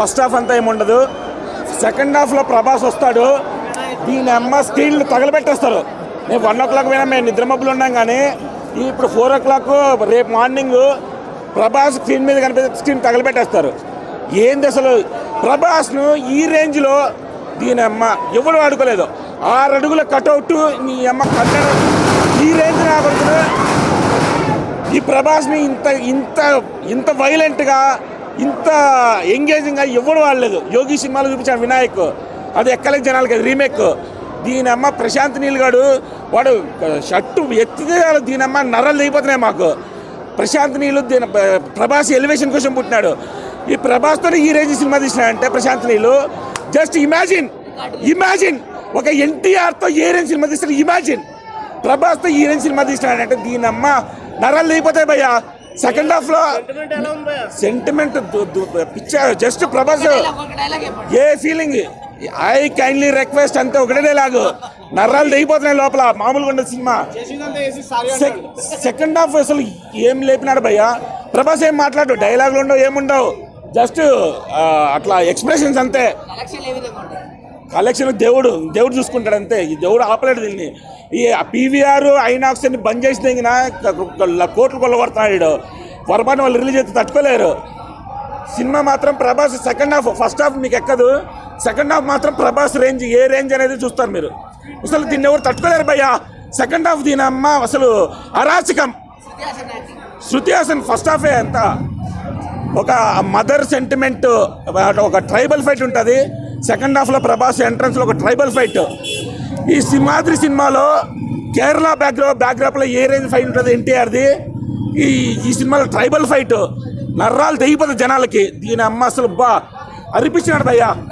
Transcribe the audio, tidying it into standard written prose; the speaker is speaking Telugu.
ఫస్ట్ హాఫ్ అంతా ఏముండదు. సెకండ్ హాఫ్లో ప్రభాస్ వస్తాడు. దీని అమ్మ స్క్రీన్లు తగలబెట్టేస్తారు. నేను 1 o'clock పోయినా మేము నిద్రమబ్బులు ఉన్నాం, కానీ ఇప్పుడు 4 o'clock రేపు మార్నింగ్ ప్రభాస్ స్క్రీన్ మీద కనిపిస్తే స్క్రీన్ తగలబెట్టేస్తారు. ఏంది అసలు ప్రభాస్ను ఈ రేంజ్లో దీని అమ్మ ఎవరు ఆడుకోలేదు. 6 అడుగుల కటౌట్ నీ అమ్మ కట్టడ ఈ రేంజ్ రాబడుతుంది. ఈ ప్రభాస్ని ఇంత ఇంత ఇంత వైలెంట్గా ఇంత ఎంగేజింగ్గా ఎవడు వాడలేదు. యోగి సినిమాలో చూపించాడు వినాయక్, అది ఎక్కలేని జనాలకి, అది రీమేక్. దీనమ్మ ప్రశాంత్ నీల్ గాడు వాడు షర్టు ఎత్తితే దీనమ్మ నర్రలు దిగిపోతున్నాయి మాకు. ప్రశాంత్ నీళ్ళు ప్రభాస్ ఎలివేషన్ కోసం పుట్టినాడు. ఈ ప్రభాస్తో ఈ రేంజ్ సినిమా తీసినాడంటే ప్రశాంత్ నీళ్ళు జస్ట్ ఇమాజిన్ ఒక ఎన్టీఆర్తో ఏ రేంజ్ సినిమా తీస్తాడు. ఇమాజిన్ ప్రభాస్తో ఈ రేంజ్ సినిమా తీసినాడంటే దీనమ్మ నర్రలు దిగిపోతాయి భయ్య. సెకండ్ హాఫ్ లో sentiment picture just Prabhas A feeling I kindly request అంతే ఒకటే డైలాగు, నర్రాలు దిగిపోతున్నాయి లోపల. మామూలుగా ఉండదు సినిమా. సెకండ్ హాఫ్ అసలు ఏం లేపినాడు భయ్య. ప్రభాస్ ఏం మాట్లాడు, డైలాగులు ఉండవు, ఏముండవు, జస్ట్ అట్లా ఎక్స్ప్రెషన్స్ అంతే. కలెక్షన్ దేవుడు చూసుకుంటాడు అంతే. ఈ దేవుడు ఆపలేడు దీన్ని. ఈ పీవీఆర్ ఐనాక్స్ అని బంద్ చేసిన కోట్లు కొల్లగొడుతున్నాడు. పొరపాటు వాళ్ళు రిలీజ్ అయితే తట్టుకోలేరు. సినిమా మాత్రం Prabhas second half, first half మీకు ఎక్కదు. సెకండ్ హాఫ్ మాత్రం ప్రభాస్ రేంజ్, ఏ రేంజ్ అనేది చూస్తారు మీరు. అసలు దీన్ని ఎవరు తట్టుకోలేరు భయ్య. సెకండ్ హాఫ్ దీని అమ్మ అసలు అరాచకం. శృతి హాసన్ ఫస్ట్ హాఫే అంత ఒక మదర్ సెంటిమెంట్, ఒక ట్రైబల్ ఫైట్ ఉంటుంది. సెకండ్ హాఫ్లో ప్రభాస్ ఎంట్రన్స్లో ఒక ట్రైబల్ ఫైట్. ఈ సింహాద్రి సినిమాలో కేరళ బ్యాక్డ్రాప్లో ఏ రేంజ్ ఫైట్ ఉంటుంది ఎన్టీఆర్ది, ఈ సినిమాలో ట్రైబల్ ఫైట్. నర్రాలు తెగిపోతుంది జనాలకి. దీని అమ్మ అసలు అరిపించినాడు భయ్యా.